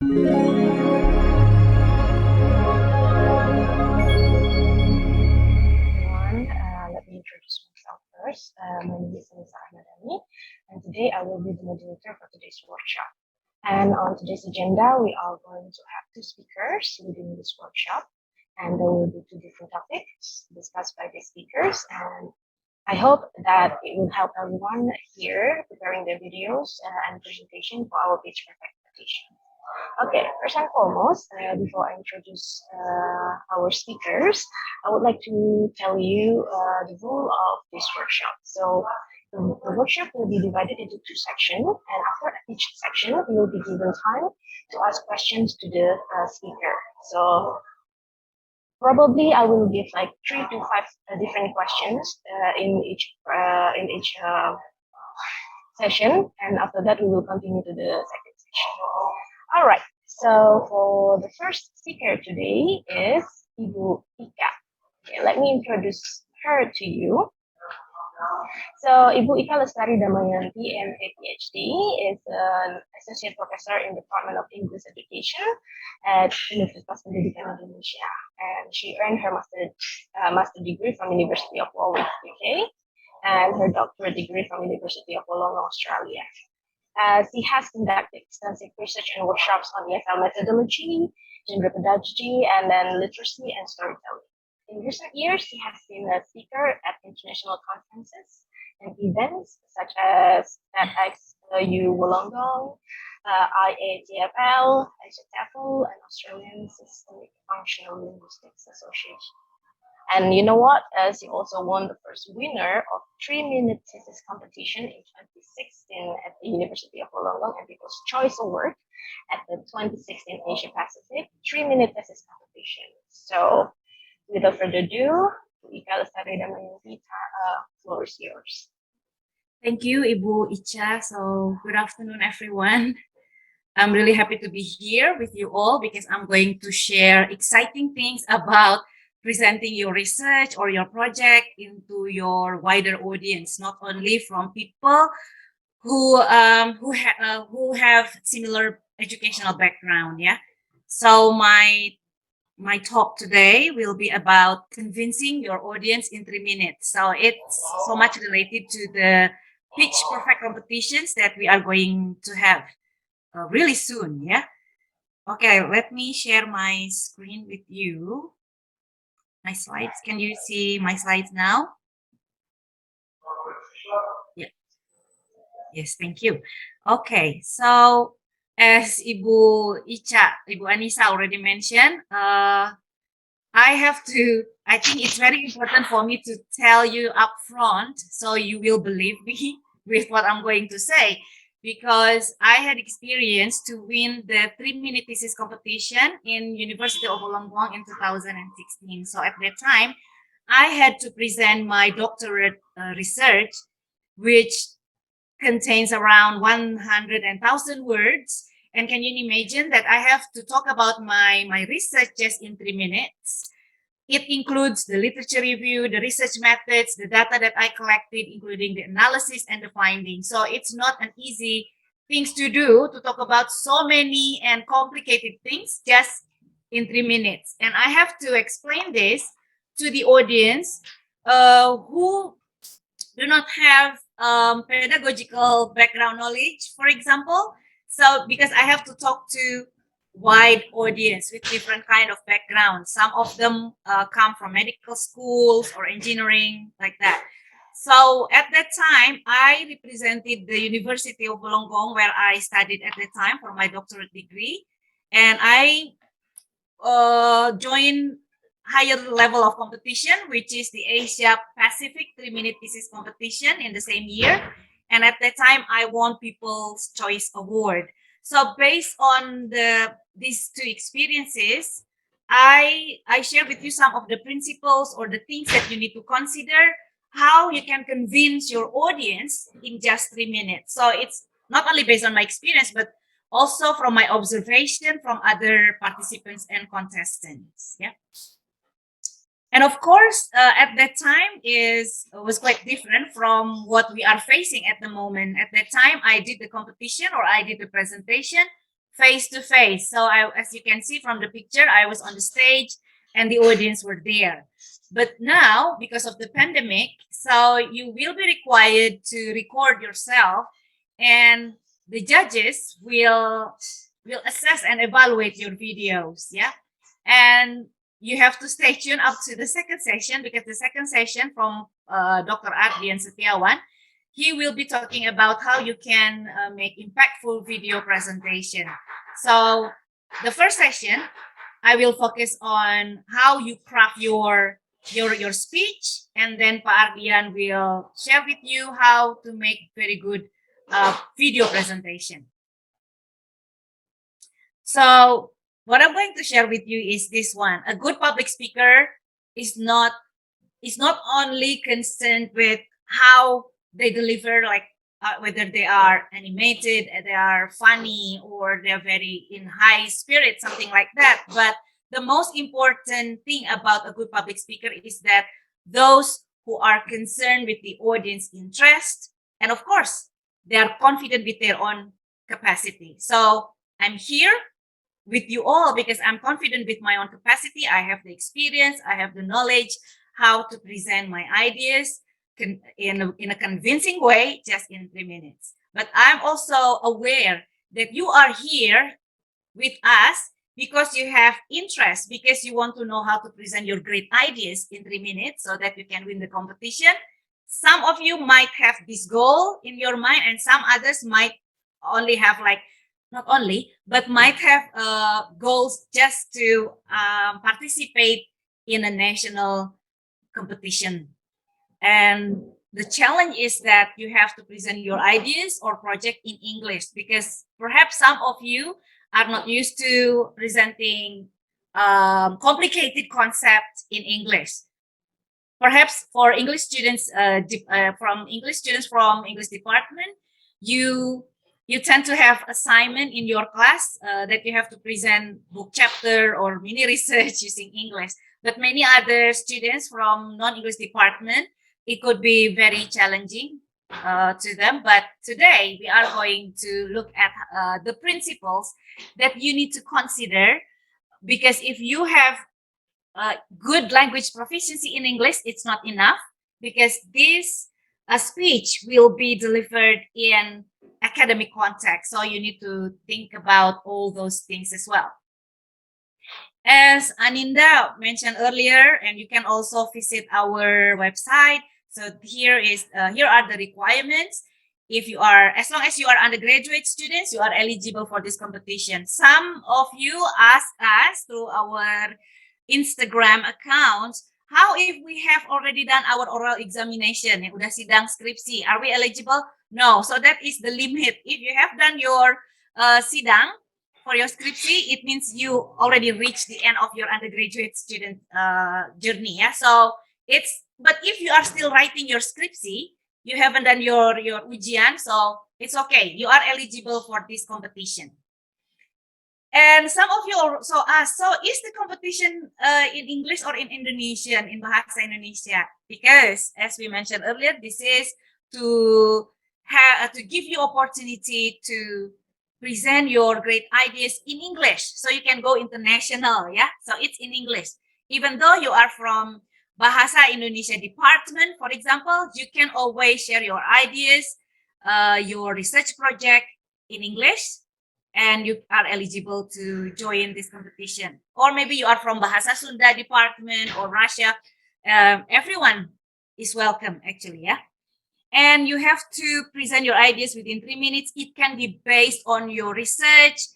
Everyone, let me introduce myself first. My name is Sesi, and today I will be the moderator for today's workshop. And on today's agenda, we are going to have two speakers within this workshop, and there will be two different topics discussed by the speakers. And I hope that it will help everyone here preparing their videos and presentation for our page perfect presentation. Okay, first and foremost, before I introduce our speakers, I would like to tell you the rule of this workshop. So the workshop will be divided into two sections, and after each section, you will be given time to ask questions to the speaker. So probably I will give like 3 to 5 different questions in each session, and after that we will continue to the second session. All right. So for the first speaker today is Ibu Ika. Okay, let me introduce her to you. So Ibu Ika Lestari Damayanti, MA PhD, is an associate professor in the Department of English Education at Universitas Pendidikan Indonesia, and she earned her master degree from University of Warwick, UK, and her doctorate degree from University of Wollongong, Australia. She has conducted extensive research and workshops on ESL methodology, gender pedagogy, and then literacy and storytelling. In recent years, she has been a speaker at international conferences and events such as TEDxU Wollongong, IATFL, IATFL, and Australian Systemic Functional Linguistics Association. And you know what? She also won the first winner of 3-minute thesis competition in 2016 at the University of Wollongong and People's Choice Award at the 2016 Asia Pacific 3-minute thesis competition. So, without further ado, Ika Lestari Damayanti, floor is yours. Thank you, Ibu Icha. So, good afternoon, everyone. I'm really happy to be here with you all because I'm going to share exciting things about presenting your research or your project into your wider audience, not only from people who have similar educational background. Yeah. So my talk today will be about convincing your audience in 3 minutes. So it's so much related to the pitch perfect competitions that we are going to have really soon. Yeah. Okay, let me share my screen with you. My slides. Can you see my slides now? Yeah. Yes, thank you. Okay, so as Ibu Anissa already mentioned, I think it's very important for me to tell you upfront so you will believe me with what I'm going to say, because I had experience to win the 3-minute thesis competition in University of Wollongong in 2016. So at that time, I had to present my doctorate research, which contains around 100,000 words. And can you imagine that I have to talk about my research just in 3 minutes? It includes the literature review, the research methods, the data that I collected, including the analysis and the findings. So it's not an easy thing to do to talk about so many and complicated things just in 3 minutes. And I have to explain this to the audience who do not have pedagogical background knowledge, for example. So because I have to talk to wide audience with different kind of backgrounds. Some of them come from medical schools or engineering, like that. So at that time, I represented the University of Wollongong, where I studied at the time for my doctorate degree. And I joined higher level of competition, which is the Asia Pacific 3-minute thesis competition in the same year. And at that time, I won People's Choice Award. So based on these two experiences, I share with you some of the principles or the things that you need to consider, how you can convince your audience in just 3 minutes. So it's not only based on my experience, but also from my observation from other participants and contestants. Yeah. And of course, at that time was quite different from what we are facing at the moment. At that time, I did the competition or I did the presentation face to face. So as you can see from the picture, I was on the stage and the audience were there. But now, because of the pandemic, so you will be required to record yourself, and the judges will assess and evaluate your videos. Yeah, and you have to stay tuned up to the second session, because the second session from Dr. Ardian Setiawan, he will be talking about how you can make impactful video presentation. So the first session, I will focus on how you craft your speech, and then Pak Ardian will share with you how to make very good video presentation. So what I'm going to share with you is this one. A good public speaker is not only concerned with how they deliver, like whether they are animated, they are funny, or they're very in high spirit, something like that. But the most important thing about a good public speaker is that those who are concerned with the audience interest, and of course, they are confident with their own capacity. So I'm here with you all because I'm confident with my own capacity. I have the experience, I have the knowledge how to present my ideas in a convincing way, just in 3 minutes. But I'm also aware that you are here with us because you have interest, because you want to know how to present your great ideas in 3 minutes so that you can win the competition. Some of you might have this goal in your mind, and some others might only have like, not only, but might have goals just to participate in a national competition. And the challenge is that you have to present your ideas or project in English, because perhaps some of you are not used to presenting complicated concepts in English. Perhaps for English students from English department, you tend to have assignment in your class that you have to present book chapter or mini research using English. But many other students from non-English department, it could be very challenging to them. But today we are going to look at the principles that you need to consider, because if you have good language proficiency in English, it's not enough, because this speech will be delivered in academic context. So you need to think about all those things as well. As Aninda mentioned earlier, and you can also visit our website. So here are the requirements. If you are, as long as you are undergraduate students, you are eligible for this competition. Some of you ask us through our Instagram account, how if we have already done our oral examination, yang udah sidang skripsi, are we eligible? No. So that is the limit. If you have done your sidang for your skripsi, it means you already reached the end of your undergraduate student journey. Yeah. So but if you are still writing your skripsi, you haven't done your ujian, so it's okay. You are eligible for this competition. And some of you also ask, so is the competition in English or in Indonesian, in Bahasa Indonesia? Because as we mentioned earlier, this is to give you opportunity to present your great ideas in English, so you can go international. Yeah, so it's in English. Even though you are from Bahasa Indonesia department, for example, you can always share your ideas, your research project in English, and you are eligible to join this competition. Or maybe you are from Bahasa Sunda department or Russia. Everyone is welcome, actually, yeah. And you have to present your ideas within 3 minutes. It can be based on your research,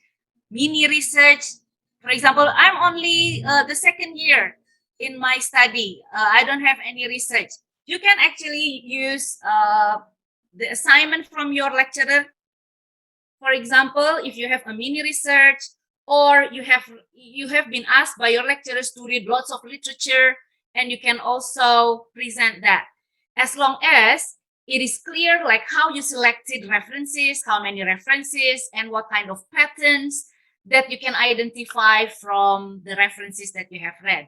mini research. For example, I'm only the second year in my study. I don't have any research. You can actually use the assignment from your lecturer. For example, if you have a mini research, or you have been asked by your lecturers to read lots of literature, and you can also present that, as long as it is clear like how you selected references, how many references, and what kind of patterns that you can identify from the references that you have read.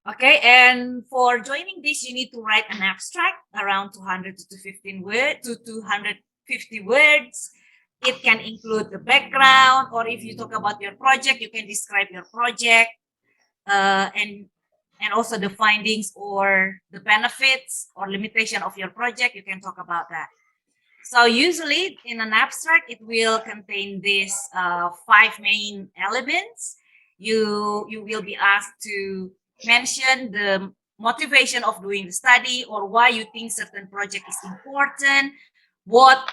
Okay, and for joining this, you need to write an abstract around 200 to 250 words. It can include the background, or if you talk about your project, you can describe your project, and also the findings or the benefits or limitation of your project. You can talk about that. So usually in an abstract, it will contain these five main elements. You will be asked to mention the motivation of doing the study, or why you think certain project is important. What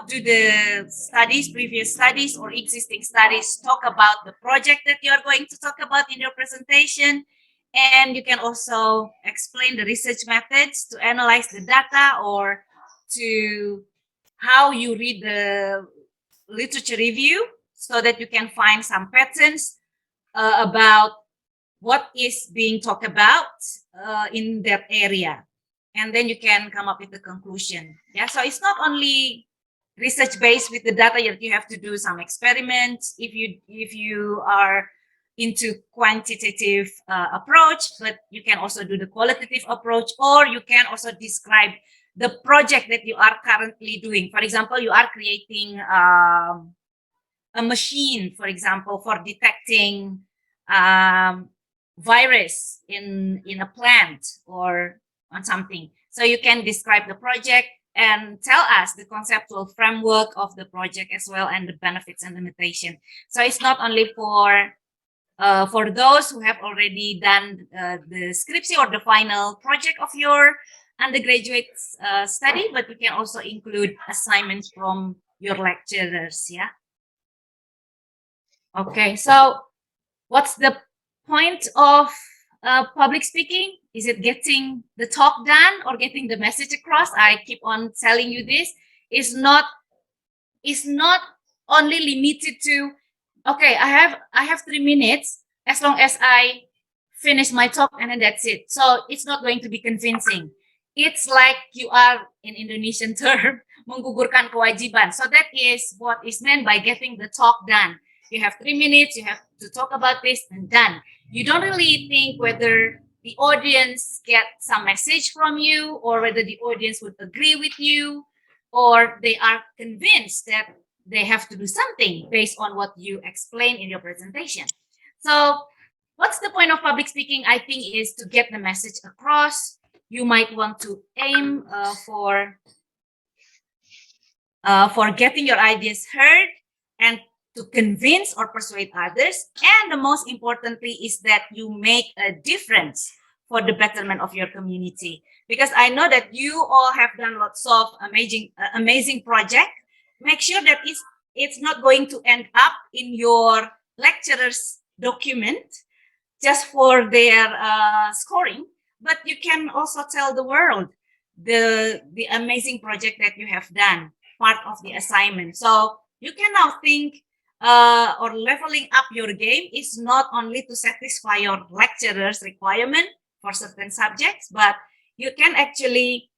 do the studies, previous studies or existing studies talk about the project that you are going to talk about in your presentation? And you can also explain the research methods to analyze the data, or to how you read the literature review, so that you can find some patterns about what is being talked about in that area, and then you can come up with the conclusion. Yeah, so it's not only research based with the data, that you have to do some experiments if you are into quantitative approach, but you can also do the qualitative approach, or you can also describe the project that you are currently doing. For example, you are creating a machine, for example, for detecting virus in a plant or on something. So you can describe the project and tell us the conceptual framework of the project as well, and the benefits and limitation. So it's not only for those who have already done the scriptsy or the final project of your undergraduate study, but you can also include assignments from your lecturers. Yeah. Okay, so what's the point of public speaking? Is it getting the talk done or getting the message across? I keep on telling you this. It's not only limited to, okay, I have 3 minutes, as long as I finish my talk and then that's it. So it's not going to be convincing. It's like you are, in Indonesian term, menggugurkan kewajiban. So that is what is meant by getting the talk done. You have 3 minutes, you have to talk about this, and done. You don't really think whether the audience get some message from you, or whether the audience would agree with you, or they are convinced that they have to do something based on what you explain in your presentation. So what's the point of public speaking? I think is to get the message across. You might want to aim for getting your ideas heard, and to convince or persuade others. And the most importantly is that you make a difference for the betterment of your community. Because I know that you all have done lots of amazing project. Make sure that it's not going to end up in your lecturer's document just for their scoring, but you can also tell the world the amazing project that you have done, part of the assignment. So you can now think, or leveling up your game is not only to satisfy your lecturer's requirement for certain subjects, but you can actually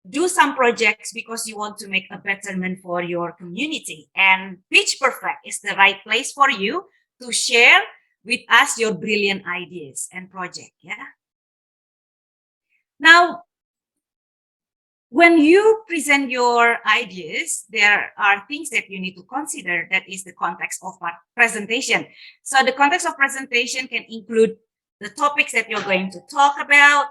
do some projects because you want to make a betterment for your community. And Pitch Perfect is the right place for you to share with us your brilliant ideas and project. Yeah. Now, when you present your ideas, there are things that you need to consider. That is the context of presentation. So the context of presentation can include the topics that you're going to talk about,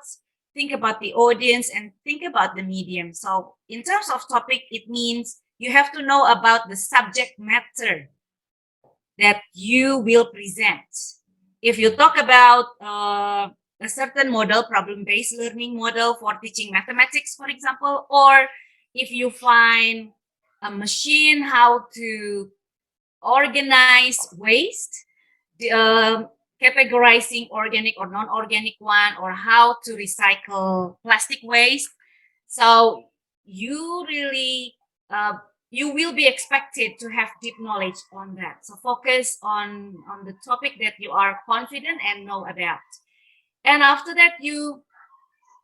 think about the audience, and think about the medium. So in terms of topic, it means you have to know about the subject matter that you will present. If you talk about a certain model, problem-based learning model for teaching mathematics, for example, or if you find a machine how to organize waste, categorizing organic or non-organic one, or how to recycle plastic waste. So you really you will be expected to have deep knowledge on that. So focus on the topic that you are confident and know about. And after that, you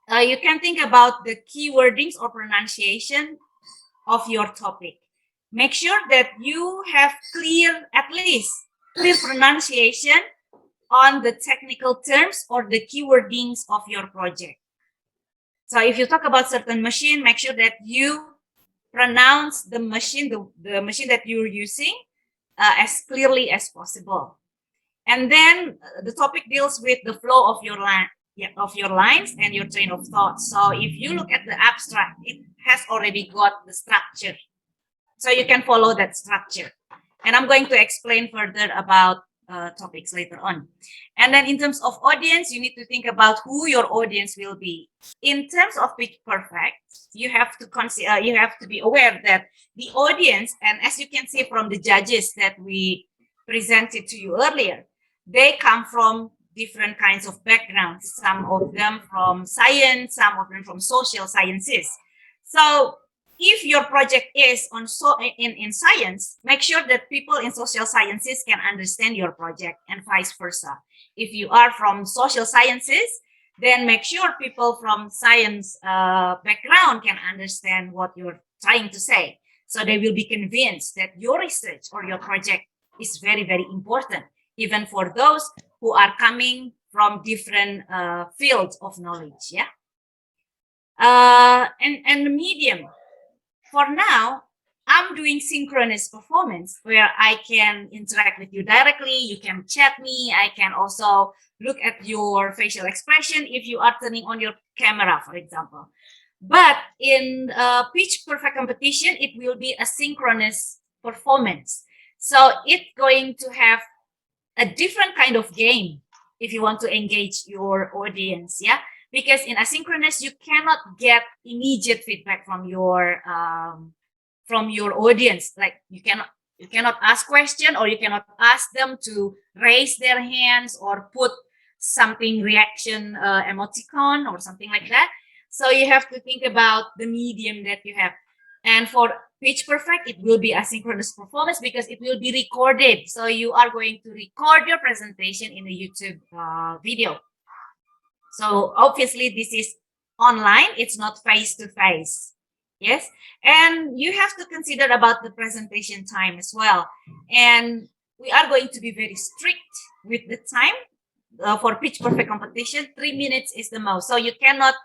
can think about the key wordings or pronunciation of your topic. Make sure that you have at least clear pronunciation on the technical terms or the key wordings of your project. So if you talk about certain machine, make sure that you pronounce the machine, the machine that you're using, as clearly as possible. And then the topic deals with the flow of your line, yeah, of your lines and your train of thought. So if you look at the abstract, it has already got the structure. So you can follow that structure. And I'm going to explain further about topics later on. And then in terms of audience, you need to think about who your audience will be. In terms of Pitch Perfect, you have to consider, you have to be aware that the audience, and as you can see from the judges that we presented to you earlier, they come from different kinds of backgrounds. Some of them from science, some of them from social sciences. So if your project is on in science, make sure that people in social sciences can understand your project and vice versa. If you are from social sciences, then make sure people from science background can understand what you're trying to say. So they will be convinced that your research or your project is very, very important, even for those who are coming from different fields of knowledge. Yeah. And the medium. For now, I'm doing synchronous performance where I can interact with you directly. You can chat me. I can also look at your facial expression if you are turning on your camera, for example. But in Pitch Perfect competition, it will be a synchronous performance. So it's going to have a different kind of game if you want to engage your audience. Yeah. Because in asynchronous, you cannot get immediate feedback from your audience. Like you cannot ask question, or you cannot ask them to raise their hands or put something reaction emoticon or something like that. So you have to think about the medium that you have. And for Pitch Perfect, it will be asynchronous performance because it will be recorded. So you are going to record your presentation in a YouTube video. So obviously this is online, it's not face to face. Yes. And you have to consider about the presentation time as well. And we are going to be very strict with the time for Pitch Perfect competition. 3 minutes is the most. So you cannot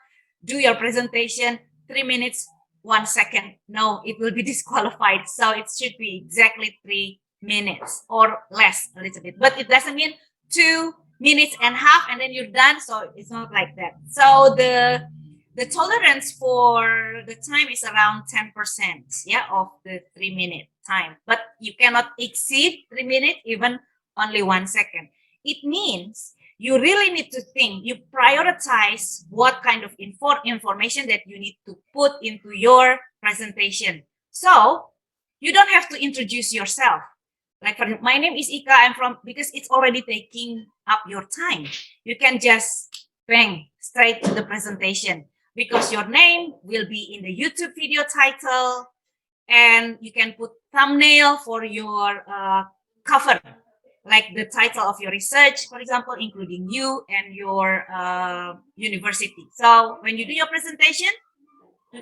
do your presentation 3 minutes, 1 second. No, it will be disqualified. So it should be exactly 3 minutes or less a little bit. But it doesn't mean 2.5 minutes and then you're done. So it's not like that. So the tolerance for the time is around 10%, yeah, of the 3 minute time. But you cannot exceed 3 minutes, even only 1 second. It means you really need to think, you prioritize what kind of information that you need to put into your presentation. So you don't have to introduce yourself. Like, for my name is Ika, I'm from, because it's already taking up your time. You can just bang straight to the presentation because your name will be in the YouTube video title, and you can put thumbnail for your cover, like the title of your research, for example, including you and your university. So when you do your presentation,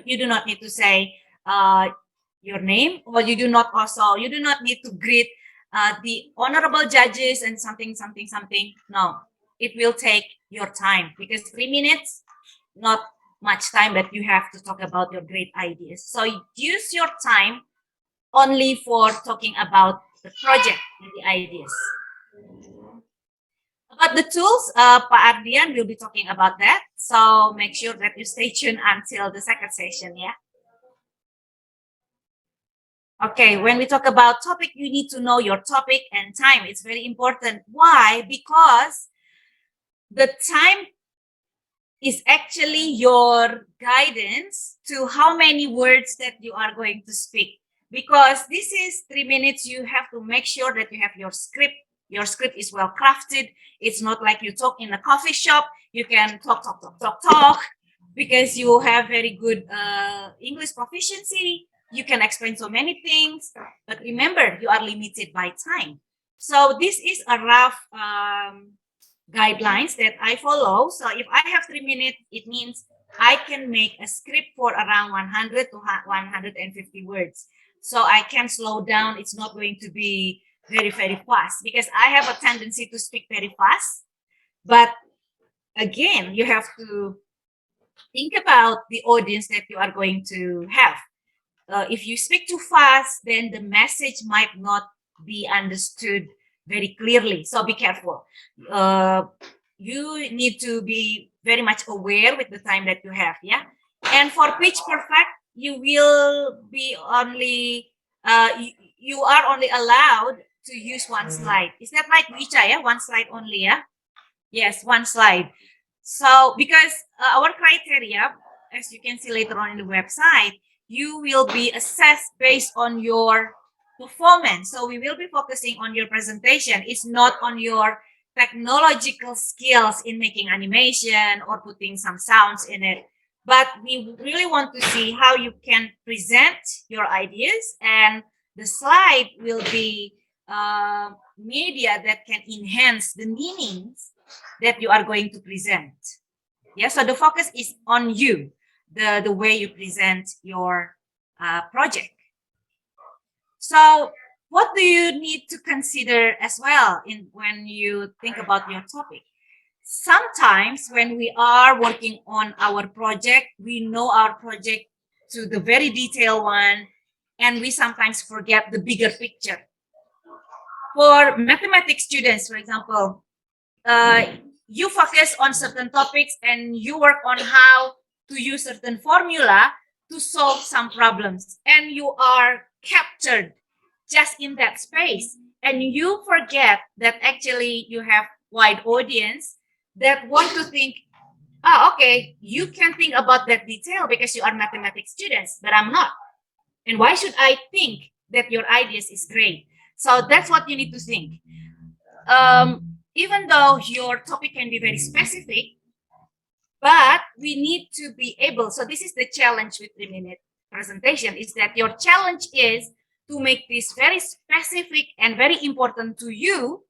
you do not need to say your name, or you do not need to greet the honorable judges and something. No, it will take your time because 3 minutes, not much time that you have to talk about your great ideas. So use your time only for talking about the project and the ideas. About the tools, Pak Ardian will be talking about that. So make sure that you stay tuned until the second session, yeah? Okay, when we talk about topic, you need to know your topic and time. It's very important. Why? Because the time is actually your guidance to how many words that you are going to speak. Because this is 3 minutes, you have to make sure that you have your script. Your script is well crafted. It's not like you talk in a coffee shop. You can talk, because you have very good English proficiency. You can explain so many things, but remember, you are limited by time. So this is a rough guidelines that I follow. So if I have 3 minutes, it means I can make a script for around 100 to 150 words. So I can slow down. It's not going to be very, very fast because I have a tendency to speak very fast. But again, you have to think about the audience that you are going to have. if you speak too fast, then the message might not be understood very clearly. So be careful. You need to be very much aware with the time that you have. Yeah. And for pitch perfect, you will be only, you are only allowed to use one slide. Is that right, Wicha? Yeah, one slide only. Yeah. Yes, one slide. So, because our criteria, as you can see later on in the website, you will be assessed based on your performance. So, we will be focusing on your presentation. It's not on your technological skills in making animation or putting some sounds in it. But we really want to see how you can present your ideas, and the slide will be media that can enhance the meanings that you are going to present. Yeah, so the focus is on you, the way you present your project. So what do you need to consider as well in when you think about your topic? Sometimes when we are working on our project, we know our project to the very detailed one, and we sometimes forget the bigger picture. For mathematics students, for example, uh, you focus on certain topics and you work on how to use certain formula to solve some problems, and you are captured just in that space, and you forget that actually you have wide audience that want to think, oh, okay, you can think about that detail because you are mathematics students, but I'm not, and why should I think that your ideas is great? So that's what you need to think. Even though your topic can be very specific, but we need to be able. So this is the challenge with 3-minute presentation: is that your challenge is to make this very specific and very important to you,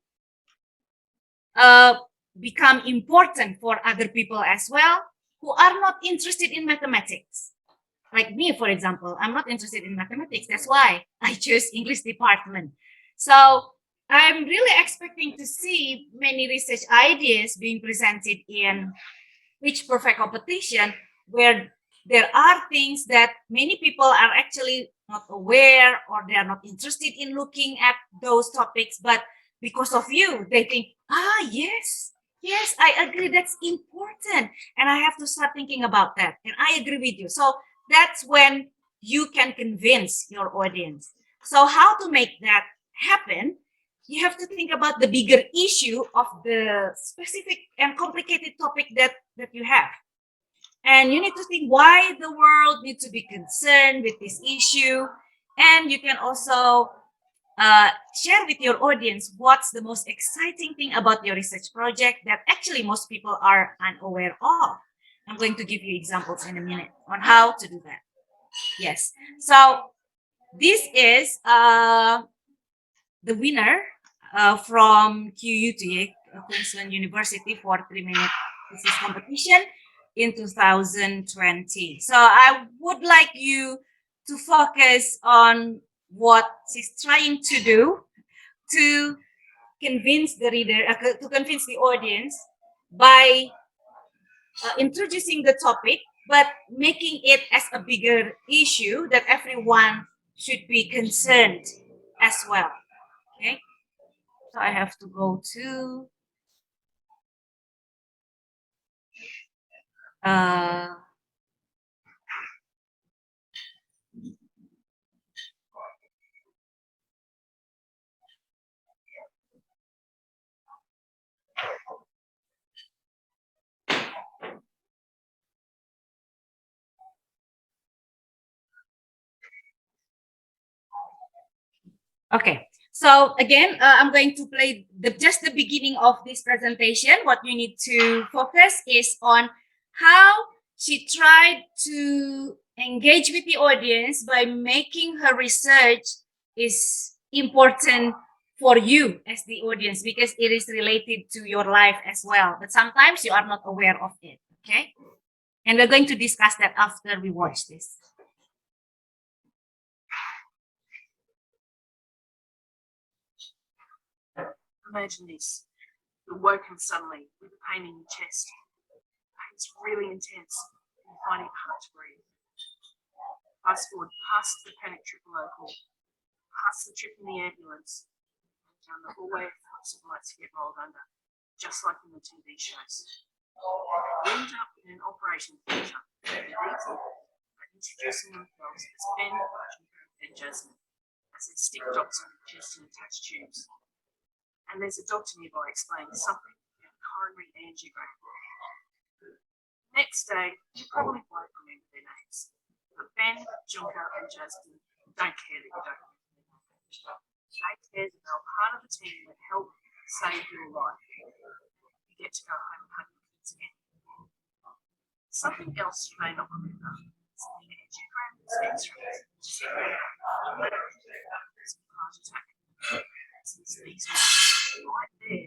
become important for other people as well who are not interested in mathematics. Like me, for example, I'm not interested in mathematics. That's why I chose English department. So I'm really expecting to see many research ideas being presented in pitch perfect competition, where there are things that many people are actually not aware, or they are not interested in looking at those topics, but because of you, they think, yes, yes, I agree, that's important, and I have to start thinking about that, and I agree with you. So that's when you can convince your audience. So how to make that happen? You have to think about the bigger issue of the specific and complicated topic that you have. And you need to think why the world needs to be concerned with this issue. And you can also share with your audience what's the most exciting thing about your research project that actually most people are unaware of. I'm going to give you examples in a minute on how to do that. Yes. So this is the winner from QU Queensland University for 3-minute thesis competition in 2020. So I would like you to focus on what she's trying to do to convince the reader, to convince the audience by introducing the topic, but making it as a bigger issue that everyone should be concerned as well. Okay. So I have to go to okay. So again, I'm going to play just the beginning of this presentation. What you need to focus is on how she tried to engage with the audience by making her research is important for you as the audience, because it is related to your life as well. But sometimes you are not aware of it. Okay. And we're going to discuss that after we watch this. Imagine this. You're woken suddenly with pain in your chest. Pain's really intense and you find it hard to breathe. I scored past the panic triple local, past the trip in the ambulance, and down the hallway of lots of lights to get rolled under, just like in the TV shows. We ended up in an operating theatre, and these are introducing themselves as Ben, and Jasmine, as they stick dots on the chest and attach tubes. And there's a doctor nearby explaining something about coronary angiogram. Next day, you probably won't remember their names, but Ben, Junka, and Jasmine don't care that you don't remember their names. They care that they're part of the team that helped save your life. You get to go home and hug your kids again. Something else you may not remember is the angiogram is X-rays, which is heart attack. Since these are right there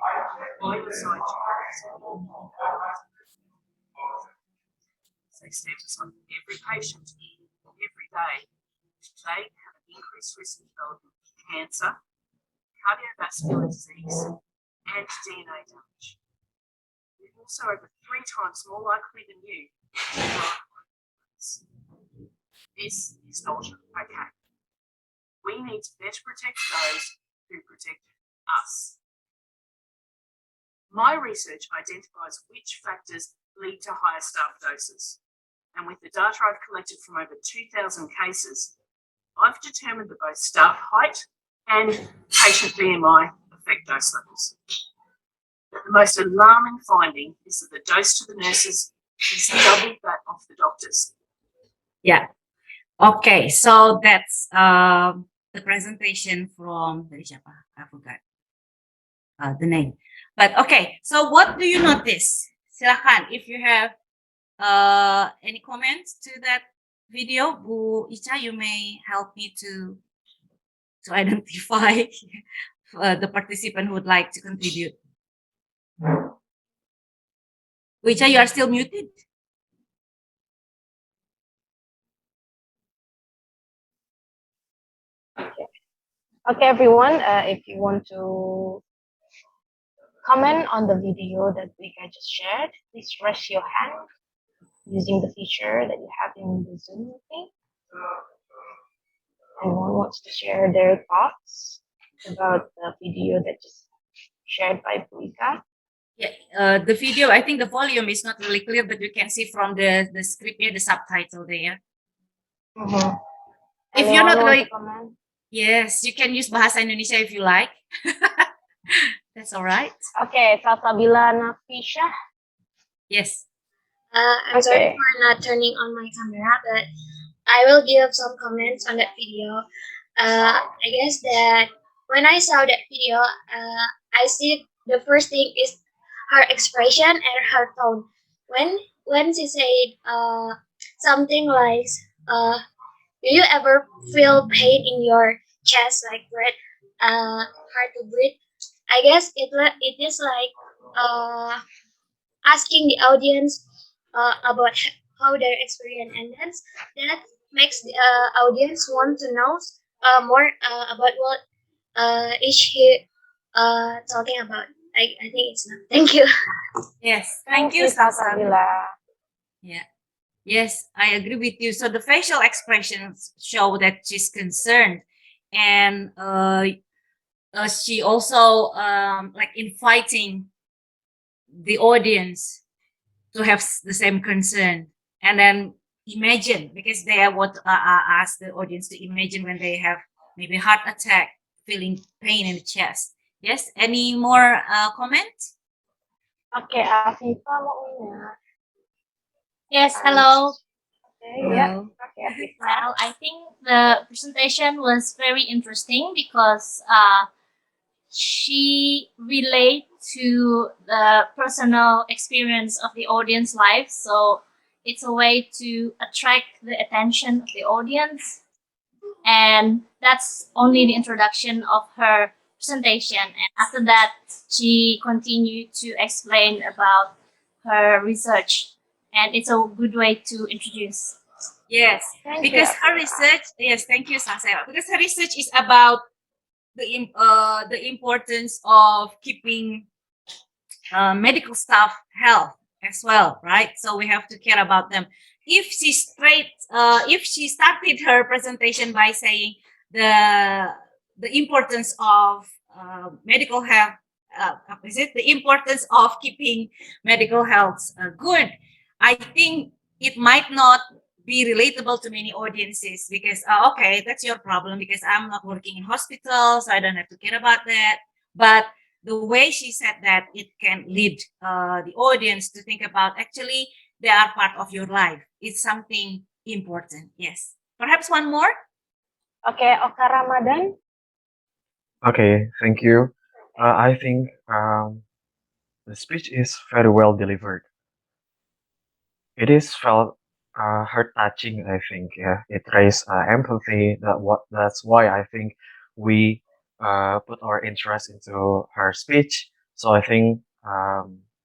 by your side, they status on every patient every day. They have an increased risk of developing cancer, cardiovascular disease, and DNA damage. They're also over 3 times more likely than you to die. This is not okay. We need to better protect those who protect us. My research identifies which factors lead to higher staff doses. And with the data I've collected from over 2,000 cases, I've determined that both staff height and patient BMI affect dose levels. But the most alarming finding is that the dose to the nurses is double that of the doctors. Yeah. Okay, so that's the presentation from dari siapa? I forgot the name. But okay, so what do you notice? Silakan if you have any comments to that video, Bu Icha, you may help me to identify the participant who would like to contribute. Bu Icha, you are still muted. Okay, everyone, if you want to comment on the video that Vika just shared, please raise your hand using the feature that you have in the Zoom meeting. Anyone wants to share their thoughts about the video that just shared by Vika? Yeah, the video, I think the volume is not really clear, but you can see from the script here, the subtitle there. If you're not like, yes, you can use Bahasa Indonesia if you like. That's all right. Okay, Salsabila Nafisha. Yes. I'm sorry for not turning on my camera, but I will give some comments on that video. I guess that when I saw that video, I see the first thing is her expression and her tone. When she said something like, do you ever feel pain in your chest, like breath, hard to breathe? I guess it is like asking the audience about how their experience, and that makes the audience want to know more about what is she talking about. I think it's not. Thank you. Yes, thank you, Salsabila. Yeah. Yes, I agree with you. So the facial expressions show that she's concerned, and she also like inviting the audience to have the same concern, and then imagine, because they want to ask the audience to imagine when they have maybe heart attack, feeling pain in the chest. Yes, any more comment? Okay, Afifa maunya. Yes, hello. Okay, yeah. Okay, Afifa. Well, I think the presentation was very interesting because she relate to the personal experience of the audience life. So it's a way to attract the attention of the audience. And that's only the introduction of her presentation. And after that, she continued to explain about her research. And it's a good way to introduce. Yes, Thank because you, her research, yes, thank you, Sasera, because her research is about the importance of keeping medical staff health as well, right? So we have to care about them. If she started her presentation by saying the importance of medical health, is it the importance of keeping medical health good? I think it might not be relatable to many audiences because okay, that's your problem because I'm not working in hospital, so I don't have to care about that. But the way she said that, it can lead the audience to think about actually they are part of your life. It's something important. Yes. Perhaps one more. Okay, Oka Ramadan. Okay, thank you. I think the speech is very well delivered. It is felt heart touching. I think, yeah, it raised empathy. That's why I think we put our interest into her speech. So I think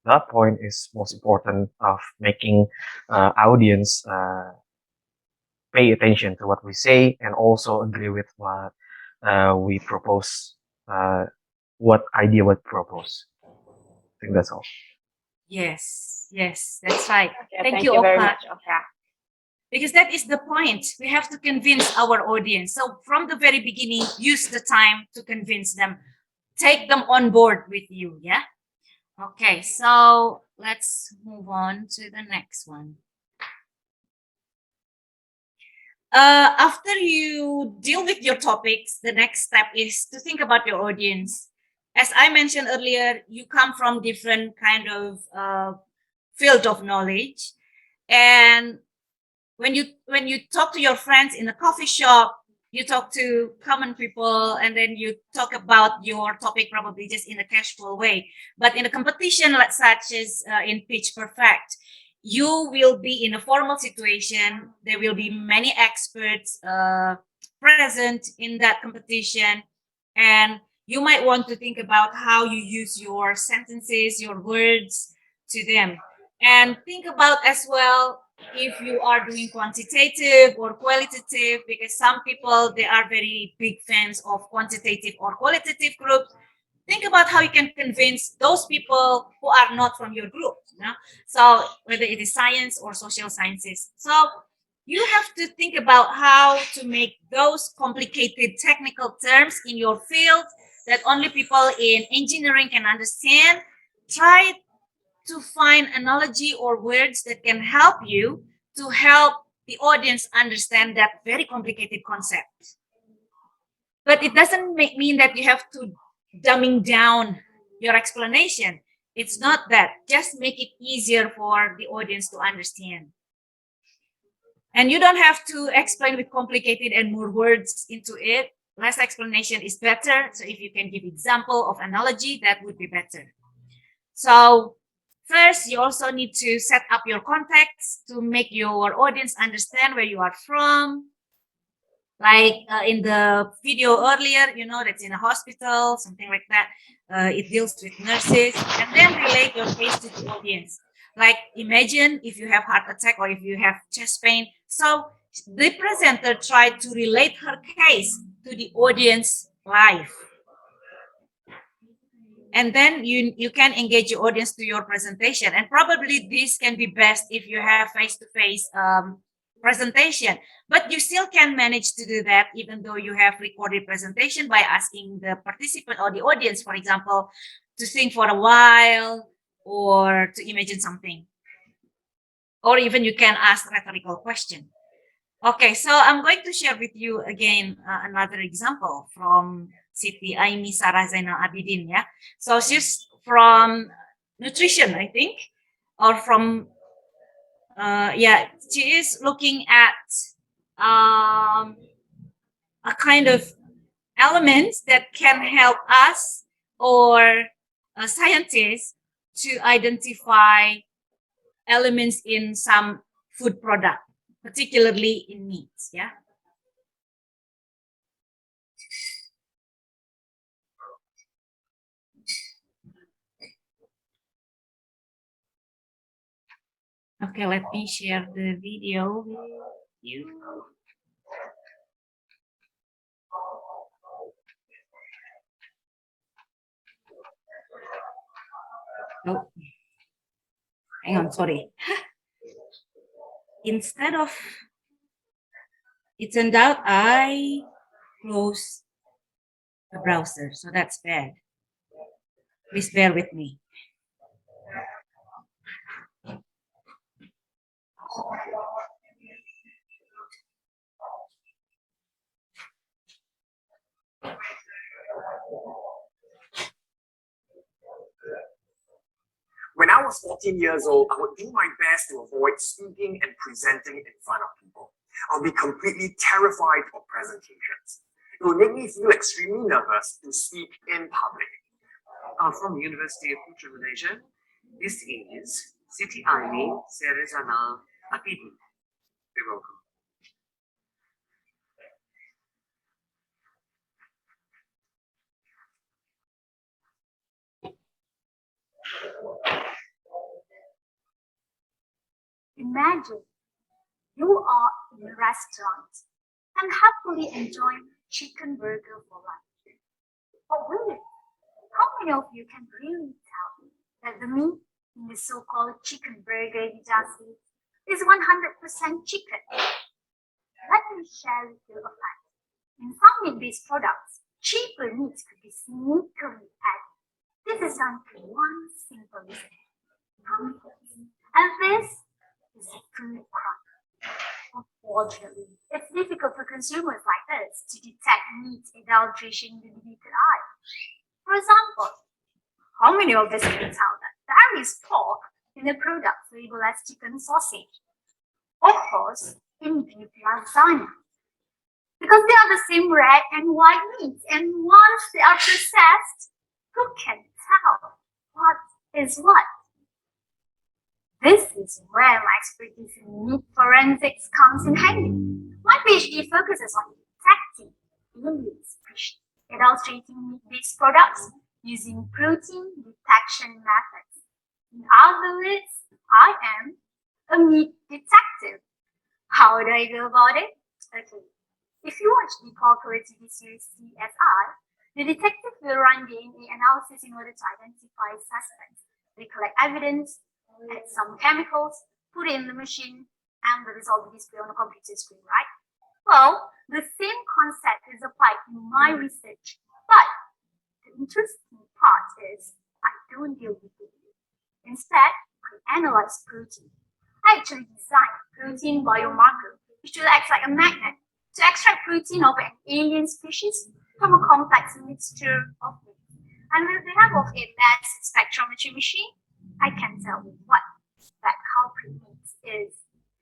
that point is most important of making audience pay attention to what we say and also agree with what we propose, uh, what idea we propose. I think that's all. Yes, yes, that's right. Okay, Thank thank you, you very Oka. much, Oka. Because that is the point. We have to convince our audience. So from the very beginning, use the time to convince them. Take them on board with you. Yeah. Okay. So let's move on to the next one. After you deal with your topics, the next step is to think about your audience. As I mentioned earlier, you come from different kind of field of knowledge, and when you talk to your friends in a coffee shop, you talk to common people, and then you talk about your topic probably just in a casual way. But in a competition like such as in Pitch Perfect, you will be in a formal situation. There will be many experts present in that competition, and you might want to think about how you use your sentences, your words to them, and think about as well if you are doing quantitative or qualitative, because some people they are very big fans of quantitative or qualitative groups. Think about how you can convince those people who are not from your group, so whether it is science or social sciences. So you have to think about how to make those complicated technical terms in your field that only people in engineering can understand. Try to find analogy or words that can help you to help the audience understand that very complicated concept. But it doesn't mean that you have to dumbing down your explanation. It's not that. Just make it easier for the audience to understand. And you don't have to explain with complicated and more words into it. Less explanation is better. So if you can give example of analogy, that would be better. So first, you also need to set up your context to make your audience understand where you are from. Like in the video earlier, that's in a hospital, something like that. It deals with nurses, and then relate your case to the audience. Like imagine if you have heart attack or if you have chest pain. So the presenter tried to relate her case to the audience live, and then you can engage your audience to your presentation. And probably this can be best if you have face-to-face presentation, but you still can manage to do that even though you have recorded presentation by asking the participant or the audience, for example, to think for a while or to imagine something, or even you can ask rhetorical question. Okay, so I'm going to share with you again another example from Siti Aini Sarah Zainal Abidin. Yeah, so she's from nutrition, I think, or from yeah, she is looking at a kind of elements that can help us or scientists to identify elements in some food product, particularly in meats. Yeah. Okay, let me share the video with you. Oh. hang on, sorry. Instead of, it turned out I closed the browser, so that's bad. Please bear with me. When I was 14 years old, I would do my best to avoid speaking and presenting in front of people. I'll be completely terrified of presentations. It will make me feel extremely nervous to speak in public. From the University of Putra Malaysia, this is Siti Aini Serizana Apiti. You're welcome. Imagine you are in a restaurant and happily enjoying chicken burger for lunch. But wait, how many of you can really tell that the meat in the so-called chicken burger you just eat is 100% chicken? Let me share with you a fact. In some meat-based products, cheaper meats could be sneakily added. This is done for one simple reason: comfort. And this is a food crime. Unfortunately, it's difficult for consumers like us to detect meat adulteration with the naked eye. For example, how many of us can tell that there is pork in a product labeled as chicken sausage? Of course, in beef lasagna. Because they are the same red and white meats, and once they are processed, who can tell what is what? This is where my expertise in meat forensics comes in handy. My PhD focuses on detecting alien species adulterating meat-based products using protein detection methods. In other words, I am a meat detective. How do I go about it? Okay, if you watch the popular TV series CSI, the detective will run DNA analysis in order to identify suspects. They collect evidence, add some chemicals, put it in the machine, and the result will display on a computer screen, right? Well, the same concept is applied in my research, but the interesting part is I don't deal with it. Instead, I analyze protein. I actually designed a protein biomarker, which will act like a magnet to extract protein of an alien species from a complex mixture of meat. And with the help of a mass spectrometry machine, I can tell what that culprit meat is.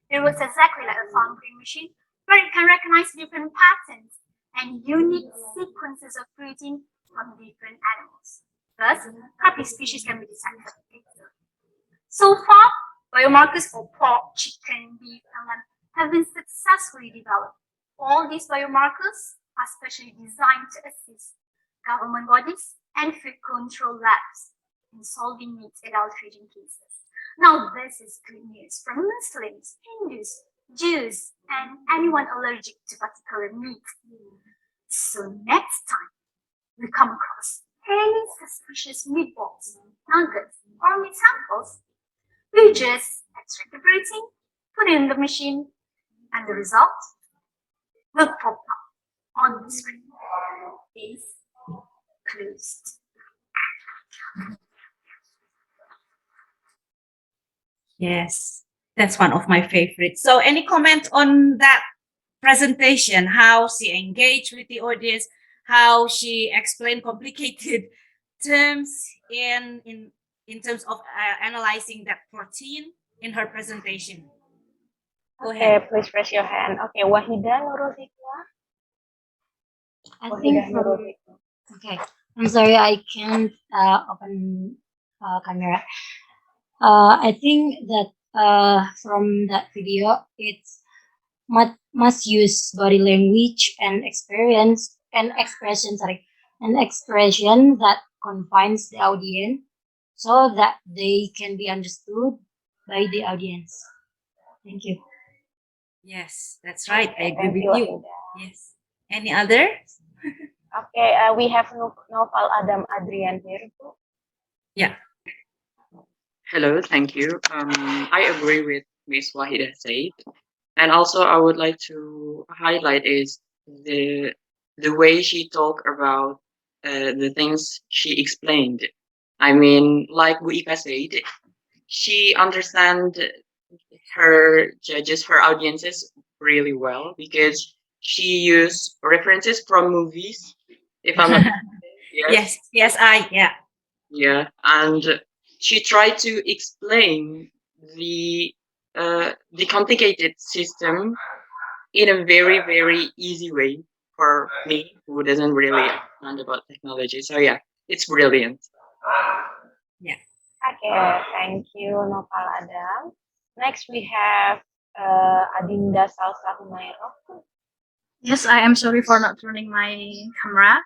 It works exactly like a fingerprint machine, where it can recognize different patterns and unique sequences of protein from different animals. Thus, happy species can be detected. So far, biomarkers for pork, chicken, beef, and lamb have been successfully developed. All these biomarkers are specially designed to assist government bodies and food control labs in solving meat adulteration cases. Now, this is good news for Muslims, Hindus, Jews, and anyone allergic to particular meat. So next time we come across any suspicious meatballs, nuggets, or meat samples, we just extract the protein, put it in the machine, and the result will pop up on the screen. Case closed. Yes, that's one of my favorites. So, any comment on that presentation? How she engaged with the audience, how she explained complicated terms in terms of analyzing that protein in her presentation. Go Okay, ahead. please raise your hand. Okay, Wahida Nurul Hikmah. I Wahida think Nurul from, Hikmah. okay, I'm sorry, I can't open camera. I think that from that video, it's must use body language and experience and expression, sorry, an expression that confines the audience so that they can be understood by the audience. Thank you. Yes, that's right. I agree Thank with you, you. Wahida. Yes. Any other? Okay, we have Noval Adam Adrian here. Yeah. Hello, thank you. I agree with Miss Wahida said, and also I would like to highlight is the the way she talked about the things she explained. I mean, like Bu Ika said, she understand her judges, her audiences really well because she used references from movies. If I'm not yes, Yes, yes, I, yeah. yeah, and she tried to explain the complicated system in a very easy way for me who doesn't really understand about technology. So yeah, it's brilliant. Yeah. Okay, thank you, Nopal Adam. Next, we have Adinda Salsa Humairo. Yes, I am sorry for not turning my camera.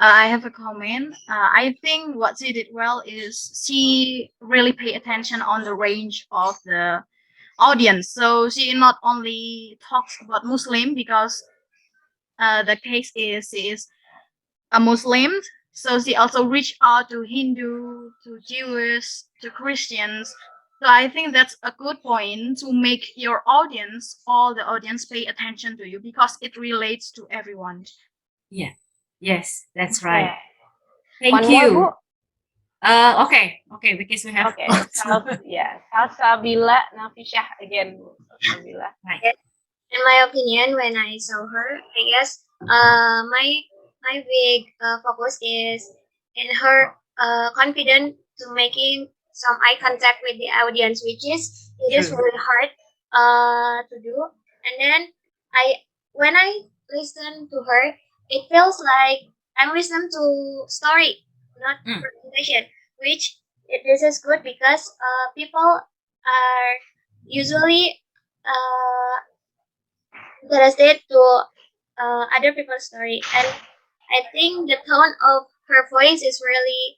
I have a comment. I think what she did well is she really pay attention on the range of the audience. So she not only talks about Muslim because the case is she is a Muslim. So she also reached out to Hindu, to Jewish, to Christians. So I think that's a good point to make your audience, all the audience, pay attention to you because it relates to everyone. Yeah. Yes, that's right. Okay. Thank One more, Bu. you. Okay, because we have Okay, lots more. Salsabila Nafishah again, Bu. Salsabila. Right. In my opinion, when I saw her, I guess my big focus is in her confident to making some eye contact with the audience, which is it is True. really hard to do. And then I when I listen to her, it feels like I'm listening to story, not Mm. presentation. Which this is good because people are usually interested to other people's story, and I think the tone of her voice is really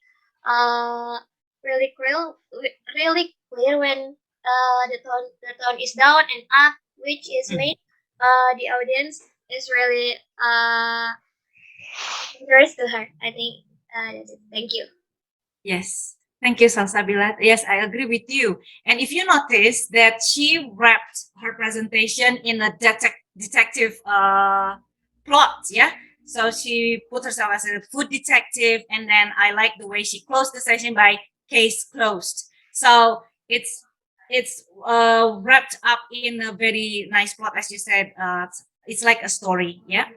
clear, really clear when the tone is down and up, which is Mm. made the audience is really interest to her. I think that's it. Thank you. Yes. Thank you, Salsabila. Yes, I agree with you. And if you notice that she wrapped her presentation in a detective plot, yeah. So she put herself as a food detective, and then I like the way she closed the session by case closed. So it's wrapped up in a very nice plot, as you said. It's like a story, yeah.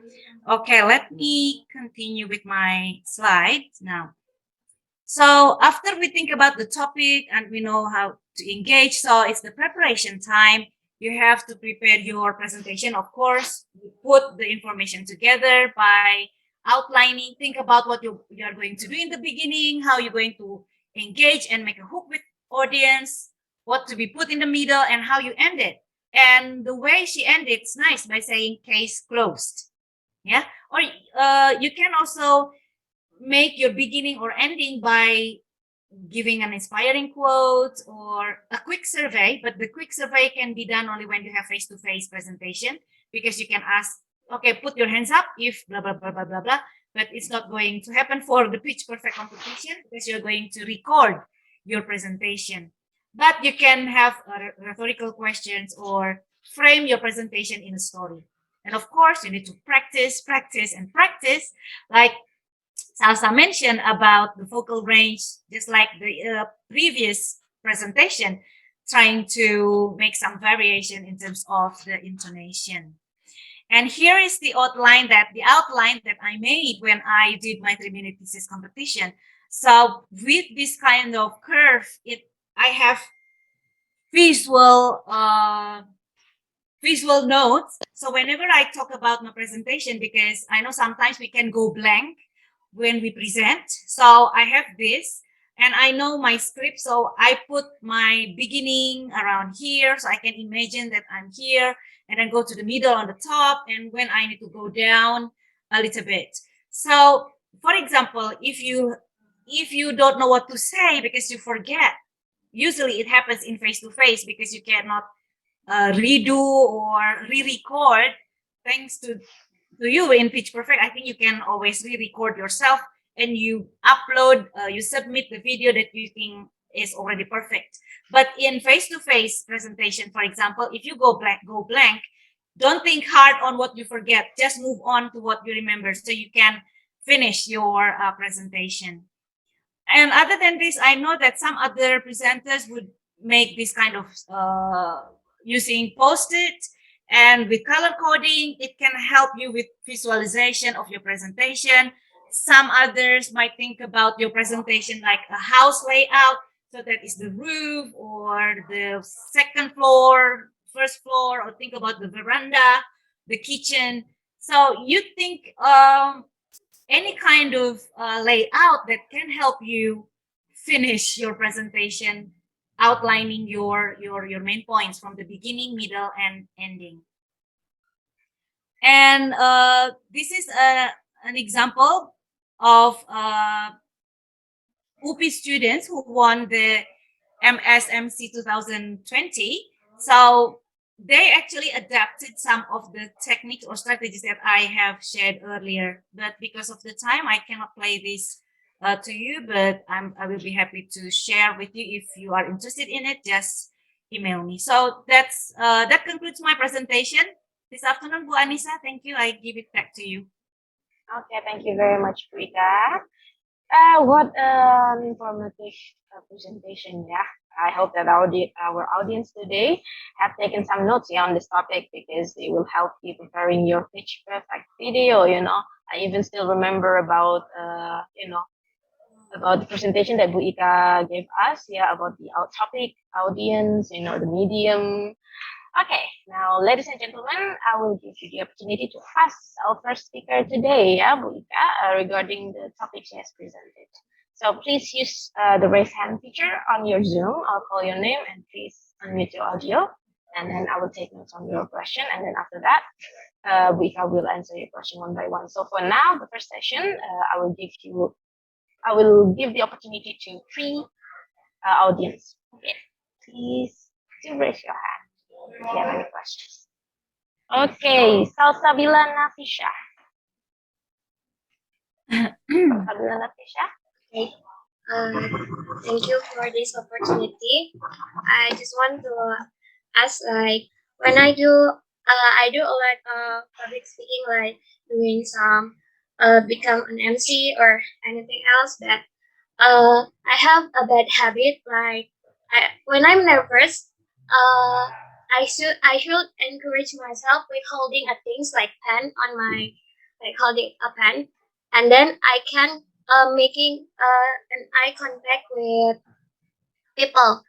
Okay, let me continue with my slides now. So after we think about the topic and we know how to engage, so it's the preparation time. You have to prepare your presentation, of course. You put the information together by outlining. Think about what you're going to do in the beginning, how you're going to engage and make a hook with audience, what to be put in the middle, and how you end it. And the way she ended, it's nice by saying case closed. Yeah. Or you can also make your beginning or ending by giving an inspiring quote or a quick survey, but the quick survey can be done only when you have face-to-face presentation, because you can ask, okay, put your hands up if blah blah blah blah blah blah, but it's not going to happen for the pitch perfect competition because you're going to record your presentation. But you can have rhetorical questions or frame your presentation in a story. And of course, you need to practice and practice, like Salsa mentioned about the focal range, just like the previous presentation, trying to make some variation in terms of the intonation. And here is the outline that I made when I did my 3-minute thesis competition. So with this kind of curve, I have visual visual notes. So whenever I talk about my presentation, because I know sometimes we can go blank when we present. So I have this and I know my script. So I put my beginning around here. So I can imagine that I'm here and then go to the middle on the top. And when I need to go down a little bit. So for example, if you don't know what to say because you forget, usually it happens in face-to-face because you cannot redo or re-record. Thanks to you in Pitch Perfect, I think you can always re-record yourself and you upload, you submit the video that you think is already perfect. But in face-to-face presentation, for example, if you go blank, don't think hard on what you forget. Just move on to what you remember so you can finish your presentation. And other than this, I know that some other presenters would make this kind of using post-it, and with color coding, it can help you with visualization of your presentation. Some others might think about your presentation like a house layout. So that is the roof or the second floor, first floor, or think about the veranda, the kitchen. So you think any kind of layout that can help you finish your presentation, outlining your main points from the beginning, middle, and ending. And this is an example of UP students who won the MSMC 2020. So they actually adapted some of the techniques or strategies that I have shared earlier. But because of the time, I cannot play this to you, but I will be happy to share with you. If you are interested in it, just email me. So that concludes my presentation this afternoon, Bu Anissa. Thank you. I give it back to you. Okay, thank you very much, Bu Ika. What an informative presentation, yeah. I hope that our audience today have taken some notes on this topic, because it will help you preparing your pitch perfect video. I even still remember about about the presentation that Bu Ika gave us, yeah, about the topic, audience, the medium. Okay, now, ladies and gentlemen, I will give you the opportunity to ask our first speaker today, yeah, Bu Ika, regarding the topic she has presented. So please use the raise hand feature on your Zoom. I'll call your name and please unmute your audio, and then I will take notes on your question. And then after that, Bu Ika will answer your question one by one. So for now, the first session, I will give the opportunity to three audience. Okay, please do raise your hand if you have any questions. Okay, Salsabila Nafisha. Salsabila Nafisha. Okay. Thank you for this opportunity. I just want to ask, like, when I do a lot of public speaking, like doing some become an MC or anything else, that I have a bad habit. Like, when I'm nervous, I should encourage myself with holding a things like pen on my, like holding a pen, and then I can making an eye contact with people.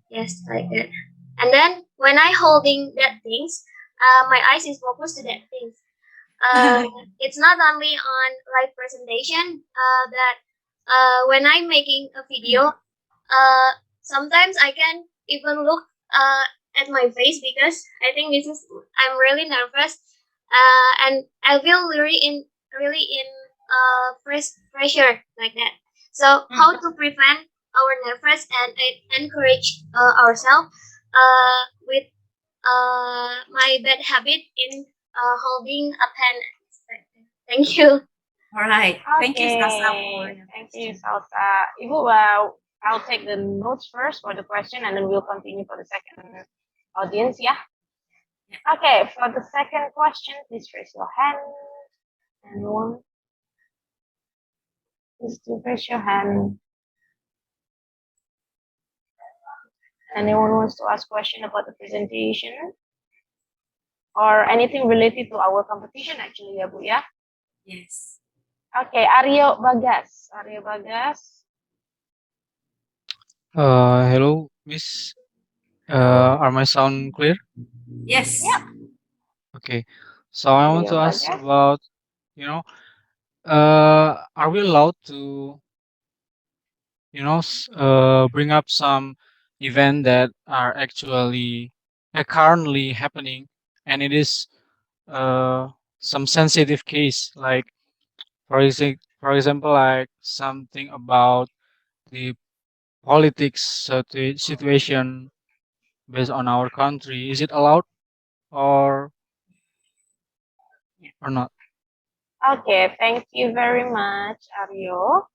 Yes, like that. And then when I holding that things, my eyes is focused to that things. It's not only on live presentation. That when I'm making a video, sometimes I can even look at my face, because I think I'm really nervous, and I feel really in pressure like that. So how to prevent our nervous and encourage ourselves with my bad habit in holding a pen. Thank you. All right. Thank you, Salsa. Thank you, Salsa. Ibu, I'll take the notes first for the question, and then we'll continue for the second audience, yeah? Okay, for the second question, please raise your hand. Anyone? Please do raise your hand. Anyone wants to ask question about the presentation? Or anything related to our competition, actually, ya, Bu, ya? Yes. Okay, Aryo Bagas. Aryo Bagas. Hello, Miss. Are my sound clear? Yes. Yeah. Okay. So I want to Aryo ask Bagas. about, are we allowed to, bring up some event that are actually currently happening, and it is some sensitive case, like for example, like something about the politics situation based on our country. Is it allowed or not? Okay, thank you very much, Aryo.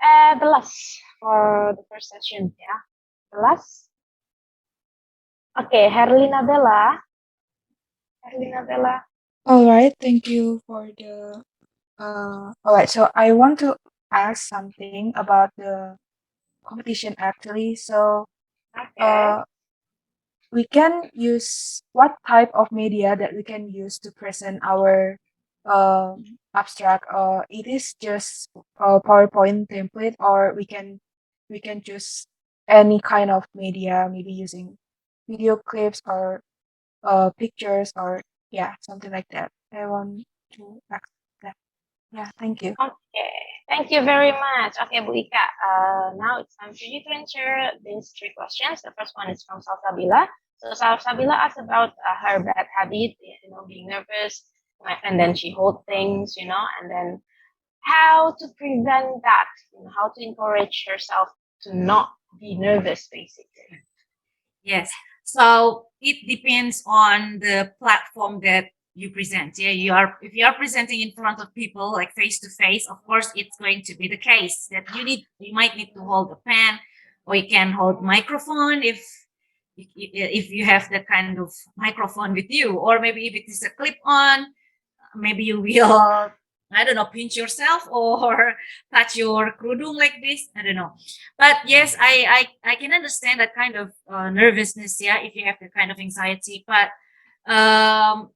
The last for the first session, yeah. The last. Okay, Herlina Bella. Herlina Bella. All right, thank you for the. All right, so I want to ask something about the competition actually. So, Okay. we can use what type of media that we can use to present our abstract. It is just a PowerPoint template, or we can choose any kind of media, maybe using video clips or pictures or yeah, something like that. I want to ask that. Yeah, thank you. Okay, thank you very much. Okay, Bu Ika, now it's time for you to answer these three questions. The first one is from Salsabila. So Salsabila asked about her bad habit, being nervous, and then she hold things, and then how to prevent that, how to encourage herself to not be nervous, basically. Yes. So it depends on the platform that you present. Yeah, if you are presenting in front of people like face to face, of course it's going to be the case that you might need to hold a pen, or you can hold microphone if you have that kind of microphone with you, or maybe if it is a clip on, maybe you will, I don't know, pinch yourself or touch your kerudung like this. I don't know. But yes, I can understand that kind of nervousness. Yeah, if you have that kind of anxiety, but um,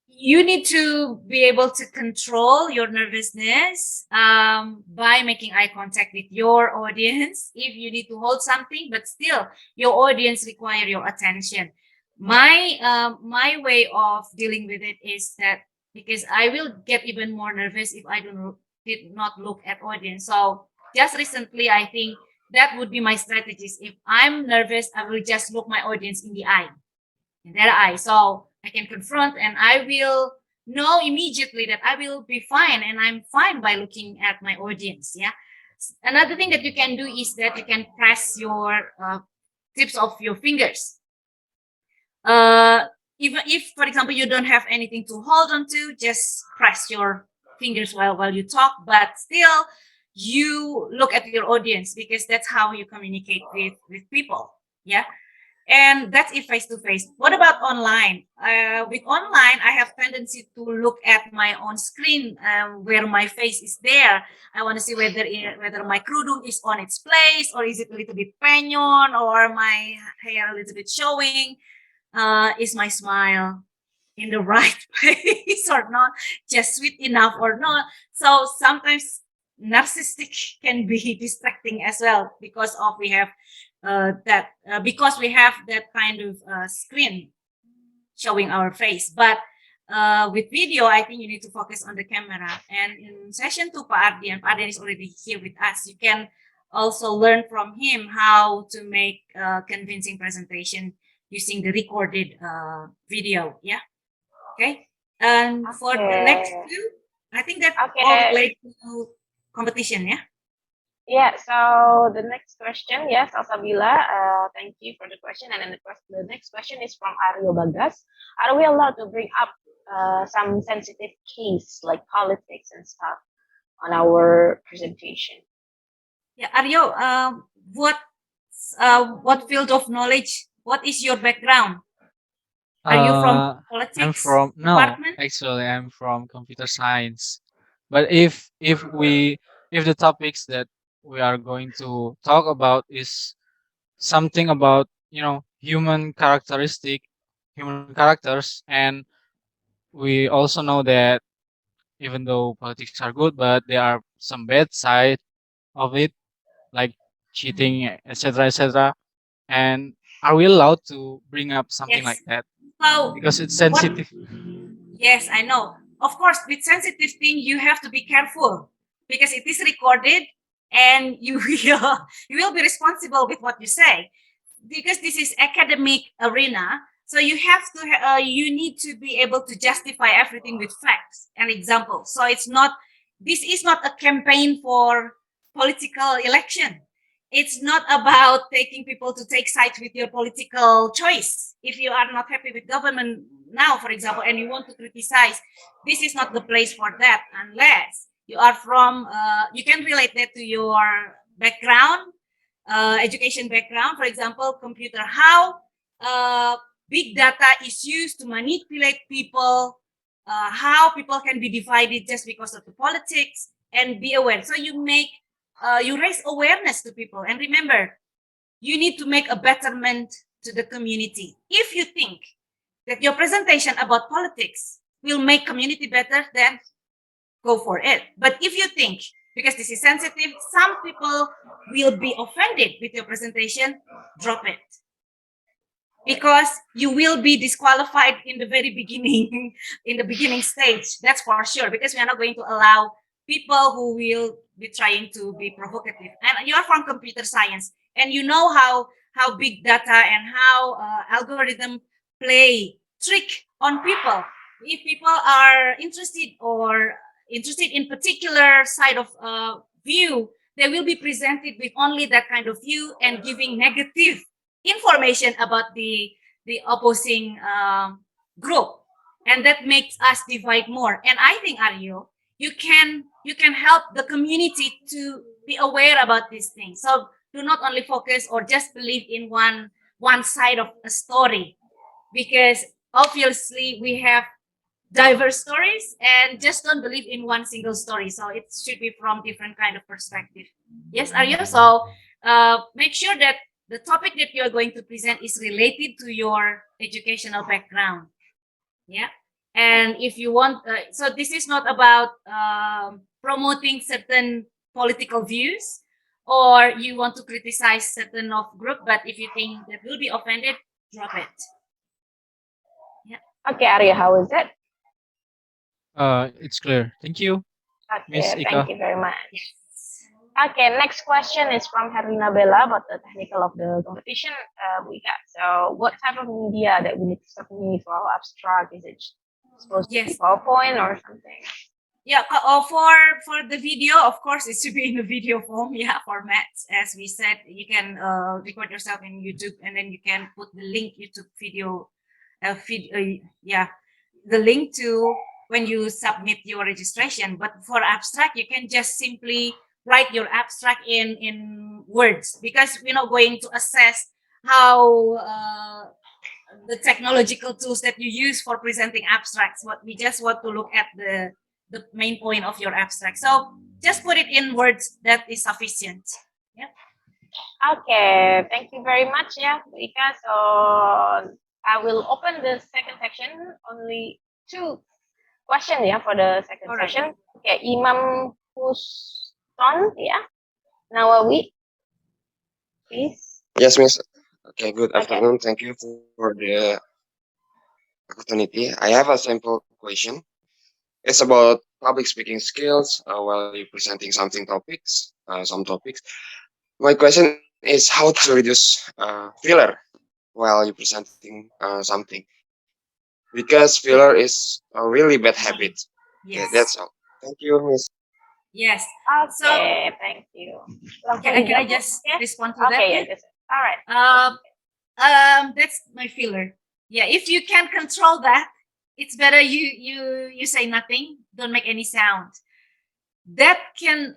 you need to be able to control your nervousness by making eye contact with your audience. If you need to hold something, but still your audience require your attention. My way of dealing with it is that because I will get even more nervous if I did not look at audience. So just recently, I think that would be my strategies. If I'm nervous, I will just look my audience in their eye. So I can confront and I will know immediately that I will be fine and I'm fine by looking at my audience. Yeah. Another thing that you can do is that you can press your tips of your fingers. Even if, for example, you don't have anything to hold on to, just press your fingers while you talk, but still you look at your audience because that's how you communicate with people. Yeah. And that's if face to face. What about online? With online, I have tendency to look at my own screen where my face is there. I want to see whether my kerudung is on its place, or is it a little bit penyon, or my hair a little bit showing. Is my smile in the right place or not? Just sweet enough or not? So sometimes narcissistic can be distracting as well because we have that kind of screen showing our face. But with video, I think you need to focus on the camera. And in session 2, Pak Ardian is already here with us. You can also learn from him how to make convincing presentation using the recorded video. Yeah. Okay. And for the next two, I think that all related to competition. Yeah. Yeah, so the next question, yes, Alsabila, thank you for the question. And then the next question is from Aryo Bagas. Are we allowed to bring up some sensitive case like politics and stuff on our presentation? Yeah, Aryo, what field of knowledge? What is your background? Are you from politics department? Actually, I'm from computer science. But if the topics that we are going to talk about is something about human characters, and we also know that even though politics are good, but there are some bad side of it, like cheating, etc., etc. And are we allowed to bring up something Yes. like that? So Because it's sensitive. Yes, I know. Of course, with sensitive thing, you have to be careful because it is recorded, and you will you will be responsible with what you say because this is academic arena. So you need to be able to justify everything with facts and examples. So this is not a campaign for political election. It's not about taking people to take sides with your political choice. If you are not happy with government now, for example, and you want to criticize, this is not the place for that unless you are from, you can relate that to your background, education background. For example, computer, how big data is used to manipulate people, how people can be divided just because of the politics, and be aware. So you make, you raise awareness to people. And remember, you need to make a betterment to the community. If you think that your presentation about politics will make community better, then go for it. But if you think, because this is sensitive, some people will be offended with your presentation, drop it. Because you will be disqualified in the very beginning, in the beginning stage. That's for sure, because we are not going to allow people who will be trying to be provocative. And you are from computer science, and you know how big data and how algorithm play trick on people. If people are interested in particular side of view, they will be presented with only that kind of view and giving negative information about the opposing group, and that makes us divide more. And I think, Aryo, you can help the community to be aware about these things. So do not only focus or just believe in one side of a story, because obviously we have diverse stories, and just don't believe in one single story. So it should be from different kind of perspective. Yes, Aryo. So make sure that the topic that you are going to present is related to your educational background. Yeah. And if you want, so this is not about promoting certain political views, or you want to criticize certain of group, but if you think that will be offended, drop it. Yeah. Okay, Arya, how is it? It's clear. Thank you, Miss Okay, Ika. thank you very much. Okay, next question is from Herlina Bella about the technical of the competition we got. So, what type of media that we need to submit for our abstract? Is it supposed to be Yes. PowerPoint or something? Yeah, for the video, of course, it should be in a video form, yeah, formats. As we said, you can record yourself in YouTube, and then you can put the link YouTube video, yeah, the link to when you submit your registration. But for abstract, you can just simply write your abstract in words, because we're not going to assess how the technological tools that you use for presenting abstracts. What we just want to look at the main point of your abstract. So just put it in words, that is sufficient. Yeah. Okay, thank you very much, yeah, Ika. So I will open the second section. Only 2 questions, yeah, for the second All right. session. Okay, Imam Huston, yeah, Nawawi, please. Yes, Miss. Okay, good Okay. afternoon. Thank you for the opportunity. I have a simple question. It's about public speaking skills while you're presenting some topics. My question is how to reduce filler while you're presenting something, because filler is a really bad habit. Yes. Yeah, that's all. Thank you, Miss. Yes. So Okay, thank you. can I just respond to that? Okay, yeah, Yeah? just all right. That's my filler. Yeah, if you can control that, it's better you say nothing, don't make any sound. That can,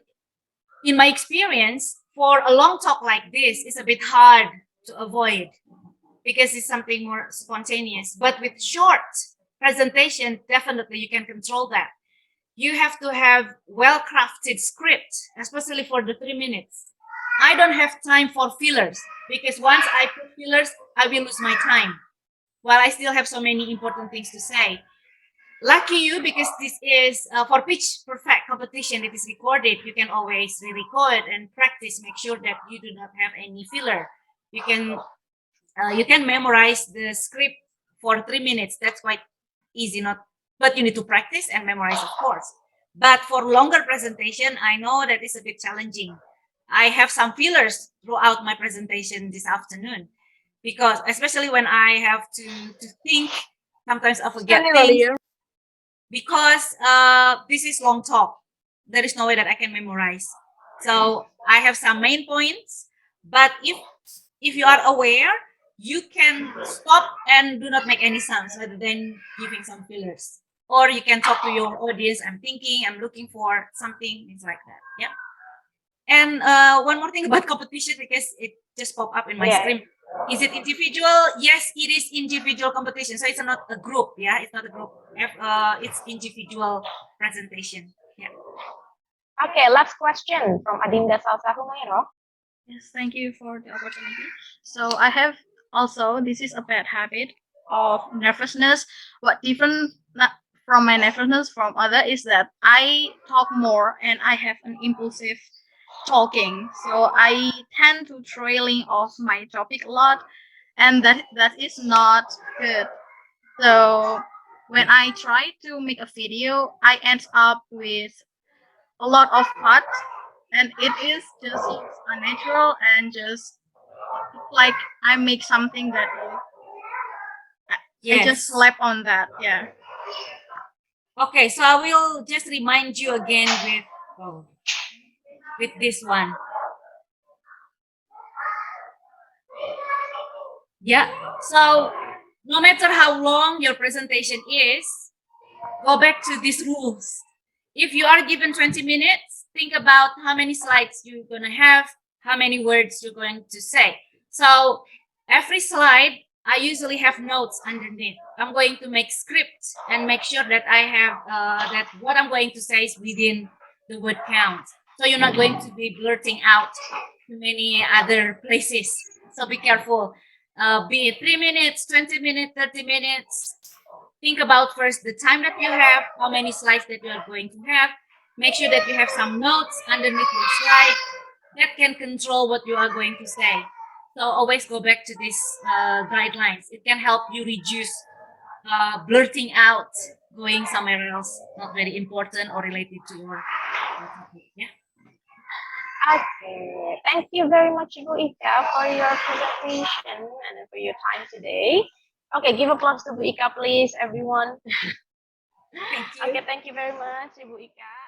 in my experience, for a long talk like this, is a bit hard to avoid, because it's something more spontaneous. But with short presentation, definitely you can control that. You have to have well-crafted script, especially for the 3 minutes. I don't have time for fillers, because once I put fillers, I will lose my time, while I still have so many important things to say. Lucky you, because this is for pitch perfect competition. It is recorded. You can always re-record and practice. Make sure that you do not have any filler. You can memorize the script for 3 minutes. That's quite easy, not, but you need to practice and memorize, of course. But for longer presentation, I know that is a bit challenging. I have some fillers throughout my presentation this afternoon, because especially when I have to think, sometimes I forget things, because this is long talk. There is no way that I can memorize. So I have some main points, but if you are aware, you can stop and do not make any sounds rather than giving some fillers. or you can talk to your audience. I'm thinking, I'm looking for something, things like that. Yeah. And one more thing about competition, because it just popped up in my Yeah. screen. Is it individual? Yes, it is individual competition. So it's not a group. Yeah, it's not a group. It's individual presentation. Yeah. Okay, last question from Adinda Salsa Humairo. Yes, thank you for the opportunity. So I have also, this is a bad habit of nervousness. What different from my nervousness from other is that I talk more and I have an impulsive talking. So I tend to trailing off my topic a lot, and that is not good. So when I try to make a video, I end up with a lot of cuts, and it is just looks unnatural and just it's like I make something that is I just Yes. slap on that. Yeah. Okay, so I will just remind you again with this one. Yeah. So no matter how long your presentation is, go back to these rules. If you are given 20 minutes, think about how many slides you're going to have, how many words you're going to say. So every slide, I usually have notes underneath. I'm going to make script and make sure that I have that what I'm going to say is within the word count. So you're not going to be blurting out to many other places. So be careful. Be it 3 minutes, 20 minutes, 30 minutes. Think about first the time that you have, how many slides that you are going to have. Make sure that you have some notes underneath your slide that can control what you are going to say. So always go back to these guidelines. It can help you reduce blurting out, going somewhere else, not very important or related to your topic. Yeah. Okay, thank you very much, Ibu Ika, for your presentation and for your time today. Okay, give applause to Ibu Ika, please, everyone. Thank you. Okay, thank you very much, Ibu Ika.